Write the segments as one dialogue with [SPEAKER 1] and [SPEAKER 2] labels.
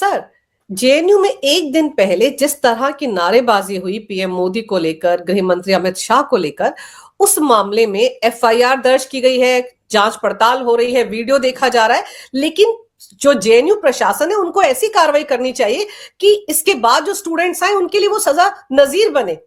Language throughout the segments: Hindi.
[SPEAKER 1] सर, जेएनयू में एक दिन पहले जिस तरह की नारेबाजी हुई पीएम मोदी को लेकर, गृह मंत्री अमित शाह को लेकर, उस मामले में एफआईआर दर्ज की गई है, जांच पड़ताल हो रही है, वीडियो देखा जा रहा है। लेकिन जो जेएनयू प्रशासन है उनको ऐसी कार्रवाई करनी चाहिए कि इसके बाद जो स्टूडेंट्स आए उनके लिए वो सजा नजीर बने।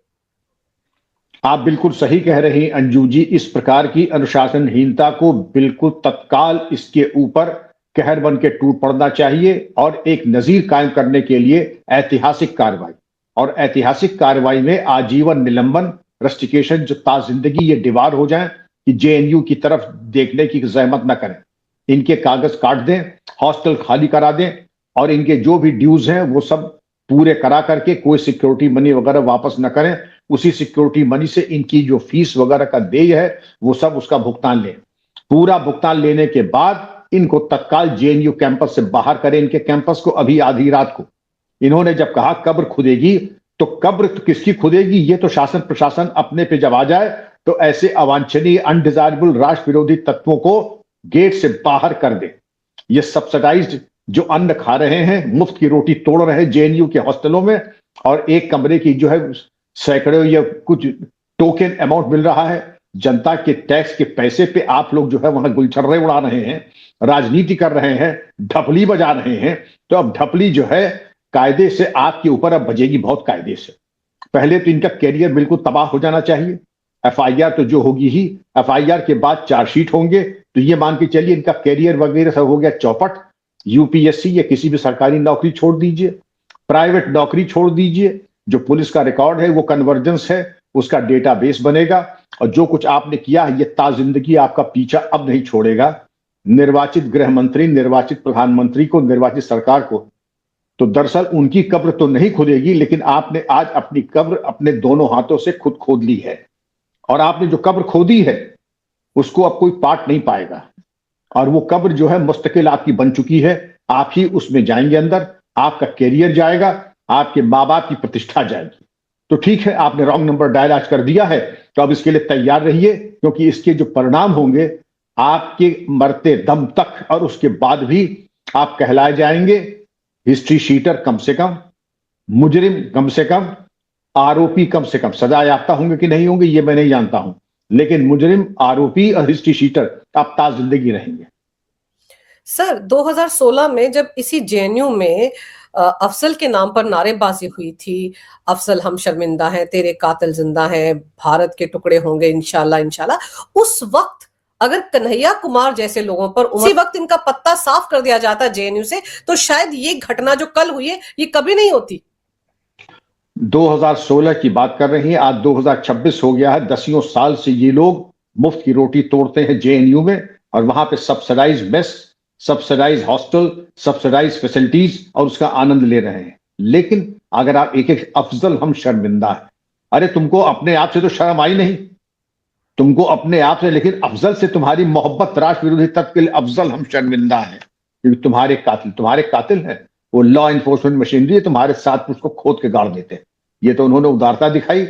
[SPEAKER 2] आप बिल्कुल सही कह रही हैं अंजू जी। इस प्रकार की अनुशासनहीनता को बिल्कुल तत्काल इसके ऊपर कहर बन के टूट पड़ना चाहिए और एक नजीर कायम करने के लिए ऐतिहासिक कार्रवाई, और ऐतिहासिक कार्रवाई में आजीवन निलंबन, रस्टिकेशन, जो ताजिंदगी ये दीवार हो जाए कि जेएनयू की तरफ देखने की जहमत न करें। इनके कागज काट दें, हॉस्टल खाली करा दें और इनके जो भी ड्यूज हैं वो सब पूरे करा करके कोई सिक्योरिटी मनी वगैरह वापस न करें। उसी सिक्योरिटी मनी से इनकी जो फीस वगैरह का देय है वो सब उसका भुगतान लें। पूरा भुगतान लेने के बाद इनको तत्काल जेएनयू कैंपस से बाहर करें। इनके कैंपस को अभी आधी रात को इन्होंने जब कहा कब्र खुदेगी, तो कब्र तो किसकी खुदेगी ये तो शासन प्रशासन अपने पे जब आ जाए तो ऐसे अवांछनीय अनडिजायरेबल राष्ट्र विरोधी तत्वों को गेट से बाहर कर दे। ये सब्सिडाइज्ड जो अन्न खा रहे हैं, मुफ्त की रोटी तोड़ रहे हैं जेएनयू के हॉस्टलों में, और एक कमरे की जो है सैकड़ों या कुछ टोकन अमाउंट मिल रहा है। जनता के टैक्स के पैसे पे आप लोग जो है वहां गुलछर्रे उड़ा रहे हैं, राजनीति कर रहे हैं, ढपली बजा रहे हैं। तो अब ढपली जो है कायदे से आपके ऊपर अब बजेगी, बहुत कायदे से। पहले तो इनका कैरियर बिल्कुल तबाह हो जाना चाहिए। एफआईआर तो जो होगी ही, एफआईआर के बाद चार्जशीट होंगे, तो ये मान के चलिए इनका कैरियर वगैरह सब हो गया चौपट। यूपीएससी या किसी भी सरकारी नौकरी छोड़ दीजिए, प्राइवेट नौकरी छोड़ दीजिए, जो पुलिस का रिकॉर्ड है वो कन्वर्जेंस है, उसका डेटाबेस बनेगा, और जो कुछ आपने किया है ये ताजिंदगी आपका पीछा अब नहीं छोड़ेगा। निर्वाचित गृह मंत्री, निर्वाचित प्रधानमंत्री को, निर्वाचित सरकार को तो दरअसल उनकी कब्र तो नहीं खुदेगी, लेकिन आपने आज अपनी कब्र अपने दोनों हाथों से खुद खोद ली है। और आपने जो कब्र खोदी है उसको अब कोई पाट नहीं पाएगा, और वो कब्र जो है मुस्तकिल आपकी बन चुकी है। आप ही उसमें जाएंगे अंदर, आपका कैरियर जाएगा, आपके माँ बाप की प्रतिष्ठा जाएगी। तो ठीक है, आपने रॉन्ग नंबर डायल आज कर दिया है, तो अब इसके लिए तैयार रहिए, क्योंकि इसके जो परिणाम होंगे आपके मरते दम तक, और उसके बाद भी आप कहलाए जाएंगे हिस्ट्री शीटर कम से कम, मुजरिम कम से कम, आरोपी कम से कम। सजा याफ्ता होंगे कि नहीं होंगे ये मैं नहीं जानता हूं, लेकिन मुजरिम, आरोपी और हिस्ट्री शीटर आप ताज जिंदगी रहेंगे।
[SPEAKER 1] सर, 2016 में जब इसी जेएनयू में अफजल के नाम पर नारेबाजी हुई थी, अफजल हम शर्मिंदा हैं, तेरे कातिल जिंदा हैं, भारत के टुकड़े होंगे इंशाल्लाह इंशाल्लाह, उस वक्त अगर कन्हैया कुमार जैसे लोगों पर उसी वक्त इनका पत्ता साफ कर दिया जाता जेएनयू से, तो शायद ये घटना जो कल हुई है ये कभी नहीं होती।
[SPEAKER 2] 2016 की बात कर रही हैं, आज 2026 हो गया है। 10 साल से ये लोग मुफ्त की रोटी तोड़ते हैं जेएनयू में, और वहां पे subsidise mess, subsidise hostel, subsidise facilities, और उसका आनंद ले रहे हैं। लेकिन अगर आप एक एक अफजल हम शर्मिंदा है, अरे तुमको अपने आप से तो शर्म आई नहीं, तुमको अपने आप से, लेकिन अफजल से तुम्हारी मोहब्बत राष्ट्र विरोधी तत्व के लिए अफजल हम शर्मिंदा है, क्योंकि तुम्हारे कातिल हैं, वो लॉ इन्फोर्समेंट मशीनरी है, तुम्हारे साथ उसको खोद के गाड़ देते हैं। ये तो उन्होंने उदारता दिखाई।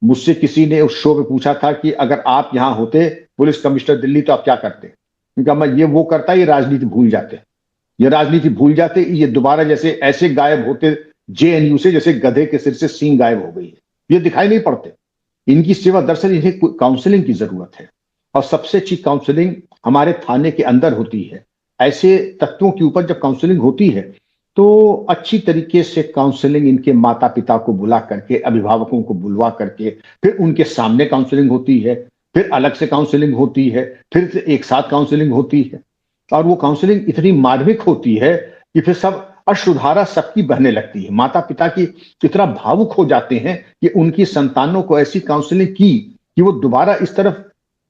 [SPEAKER 2] मुझसे किसी ने उस शो में पूछा था कि अगर आप यहां होते पुलिस कमिश्नर दिल्ली तो आप क्या करते? क्योंकि मैं ये वो करता, ये राजनीति भूल जाते, ये राजनीति भूल जाते, ये दोबारा जैसे ऐसे गायब होते जेएनयू से जैसे गधे के सिर से सींग गायब हो गई है, ये दिखाई नहीं पड़ते। इनकी सेवा दरअसल इन्हें काउंसलिंग की जरूरत है, और सबसे अच्छी काउंसलिंग हमारे थाने के अंदर होती है। ऐसे तत्वों के ऊपर जब काउंसलिंग होती है तो अच्छी तरीके से काउंसलिंग इनके माता पिता को बुला करके, अभिभावकों को बुलवा करके, फिर उनके सामने काउंसलिंग होती है, फिर अलग से काउंसलिंग होती है, फिर एक साथ काउंसलिंग होती है। और वो काउंसलिंग इतनी मार्मिक होती है कि फिर सब अश्रुधारा सबकी बहने लगती है। माता पिता की इतना भावुक हो जाते हैं कि उनकी संतानों को ऐसी काउंसलिंग की कि वो दोबारा इस तरफ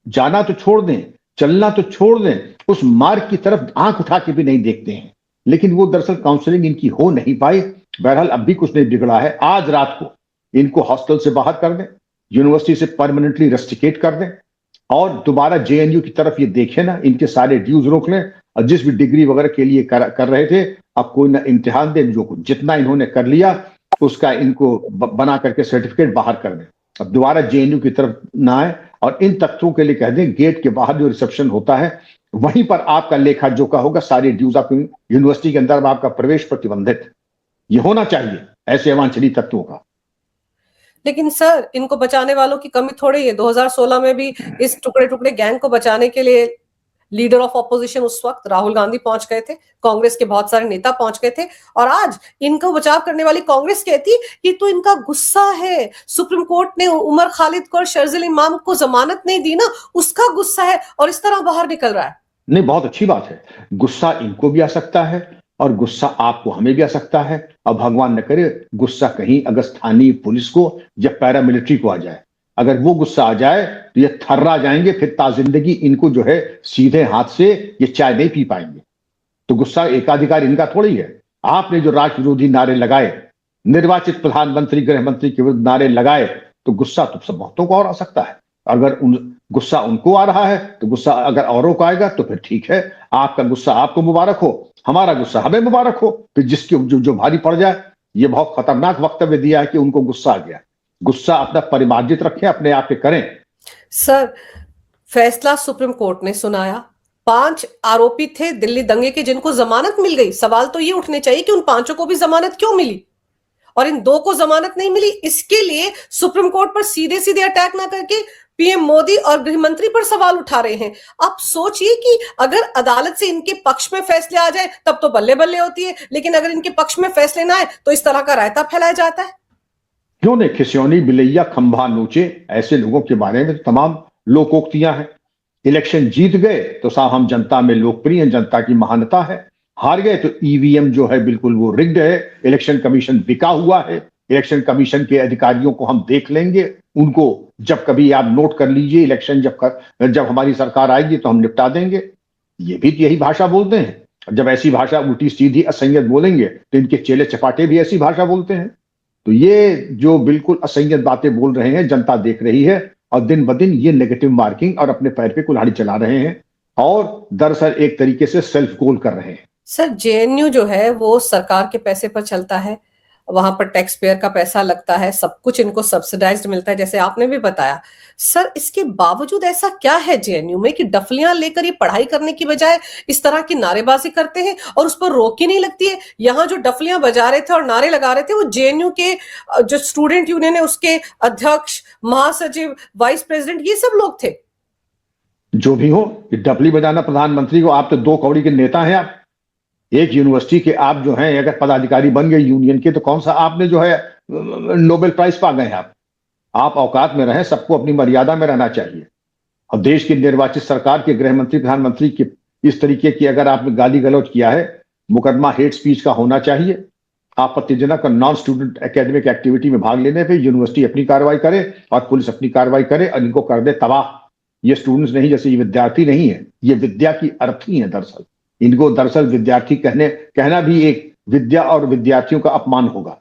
[SPEAKER 2] जाना तो छोड़ दें, चलना तो छोड़ दें, उस मार्ग की तरफ आंख उठा के भी नहीं देखते हैं। लेकिन वो दरअसल काउंसलिंग इनकी हो नहीं पाई। बहरहाल अब भी कुछ नहीं बिगड़ा है। आज रात को इनको हॉस्टल से बाहर कर दें, यूनिवर्सिटी से परमानेंटली रस्टिकेट कर दें, और दोबारा जेएनयू की तरफ ये देखें ना, इनके सारे ड्यूज रोक लें, और जिस भी डिग्री वगैरह के लिए कर रहे थे, अब कोई ना इम्तिहान दें, जो जितना इन्होंने कर लिया उसका इनको बना करके सर्टिफिकेट बाहर कर दें। अब दोबारा जेएनयू की तरफ ना आए और इन तत्वों के लिए कह दें गेट के बाहर जो रिसेप्शन होता है वहीं पर आपका लेखा जोखा होगा, सारी ड्यूज ऑफ यूनिवर्सिटी के अंदर आपका प्रवेश प्रतिबंधित। ये होना चाहिए ऐसे अवांछनीय तत्वों का।
[SPEAKER 1] लेकिन सर इनको बचाने वालों की कमी थोड़ी है। 2016 में भी इस टुकड़े टुकड़े गैंग को बचाने के लिए लीडर ऑफ ऑपोजिशन उस वक्त राहुल गांधी पहुंच गए थे, कांग्रेस के बहुत सारे नेता पहुंच गए थे, और आज इनको बचाव करने वाली कांग्रेस कहती कि तो इनका गुस्सा है, सुप्रीम कोर्ट ने उमर खालिद को और शर्जिल इमाम को जमानत नहीं दी ना, उसका गुस्सा है, और इस तरह बाहर निकल रहा है।
[SPEAKER 2] नहीं, बहुत अच्छी बात है। गुस्सा इनको भी आ सकता है और गुस्सा आपको हमें भी आ सकता है। अब भगवान न करे गुस्सा कहीं अगर स्थानीय पुलिस को या पैरामिलिट्री को आ जाए, अगर वो गुस्सा आ जाए तो ये थर्रा जाएंगे, फिर ताजिंदगी इनको जो है सीधे हाथ से ये चाय नहीं पी पाएंगे। तो गुस्सा एकाधिकार इनका थोड़ी है। आपने जो राष्ट्र विरोधी नारे लगाए, निर्वाचित प्रधानमंत्री गृह मंत्री के विरुद्ध नारे लगाए, तो गुस्सा तो सब बहुतों को और आ सकता है। अगर गुस्सा उनको आ रहा है तो गुस्सा अगर औरों को आएगा तो फिर ठीक है, आपका गुस्सा आपको मुबारक हो, हमारा गुस्सा हमें मुबारक हो। फिर जिसके जो भारी पड़ जाए। ये बहुत खतरनाक वक्तव्य दिया है कि उनको गुस्सा आ गया। गुस्सा अपना परिमार्जित रखें, अपने आप पे करें।
[SPEAKER 1] सर फैसला सुप्रीम कोर्ट ने सुनाया, 5 आरोपी थे दिल्ली दंगे के जिनको जमानत मिल गई। सवाल तो ये उठने चाहिए कि उन 5 को भी जमानत क्यों मिली और इन 2 को जमानत नहीं मिली। इसके लिए सुप्रीम कोर्ट पर सीधे सीधे अटैक ना करके पीएम मोदी और गृह मंत्री पर सवाल उठा रहे हैं। आप सोचिए कि अगर अदालत से इनके पक्ष में फैसले आ जाए तब तो बल्ले बल्ले होती है, लेकिन अगर इनके पक्ष में फैसले ना आए तो इस तरह का रायता फैलाया जाता है।
[SPEAKER 2] क्यों नहीं, खिसियोनी बिलैया खंभा नोचे, ऐसे लोगों के बारे में तमाम लोकोक्तियां हैं। इलेक्शन जीत गए तो साहब हम जनता में लोकप्रिय हैं, जनता की महानता है। हार गए तो ईवीएम जो है बिल्कुल वो रिग्ड है, इलेक्शन कमीशन बिका हुआ है। इलेक्शन कमीशन के अधिकारियों को हम देख लेंगे, उनको जब कभी आप नोट कर लीजिए, इलेक्शन जब हमारी सरकार आएगी तो हम निपटा देंगे। ये भी यही भाषा बोलते हैं। जब ऐसी भाषा उल्टी सीधी असंयत बोलेंगे तो इनके चेले चपाटे भी ऐसी भाषा बोलते हैं। तो ये जो बिल्कुल असंयत बातें बोल रहे हैं, जनता देख रही है और दिन ब दिन ये नेगेटिव मार्किंग और अपने पैर पे कुल्हाड़ी चला रहे हैं और दरअसल एक तरीके से सेल्फ गोल कर रहे हैं।
[SPEAKER 1] सर जेएनयू जो है वो सरकार के पैसे पर चलता है, वहां पर टैक्स पेयर का पैसा लगता है, सब कुछ इनको सब्सिडाइज्ड मिलता है, जैसे आपने भी बताया। सर इसके बावजूद ऐसा क्या है जेएनयू में कि डफलियां लेकर ये पढ़ाई करने की बजाय इस तरह की नारेबाजी करते हैं और उस पर रोक ही नहीं लगती है। यहाँ जो डफलियां बजा रहे थे और नारे लगा रहे थे वो जेएनयू के जो स्टूडेंट यूनियन है उसके अध्यक्ष, महासचिव, वाइस प्रेसिडेंट, ये सब लोग थे।
[SPEAKER 2] जो भी हो, डफली बजाना प्रधानमंत्री को, आप तो 2 कौड़ी के नेता हैं। आप एक यूनिवर्सिटी के आप जो हैं अगर पदाधिकारी बन गए यूनियन के, तो कौन सा आपने जो है नोबेल प्राइज पा गए हैं। आप औकात में रहें, सबको अपनी मर्यादा में रहना चाहिए। और देश की निर्वाचित सरकार के गृह मंत्री प्रधानमंत्री की इस तरीके की अगर आपने गाली गलौज किया है, मुकदमा हेट स्पीच का होना चाहिए। आपत्तिजनक और नॉन स्टूडेंट एकेडमिक एक्टिविटी में भाग लेने पे यूनिवर्सिटी अपनी कार्रवाई करे और पुलिस अपनी कार्रवाई करे और इनको कर दे तबाह। ये स्टूडेंट्स नहीं, जैसे ये विद्यार्थी नहीं है, ये विद्या की अर्थी है। दरअसल इनको दरअसल विद्यार्थी कहना भी एक विद्या और विद्यार्थियों का अपमान होगा।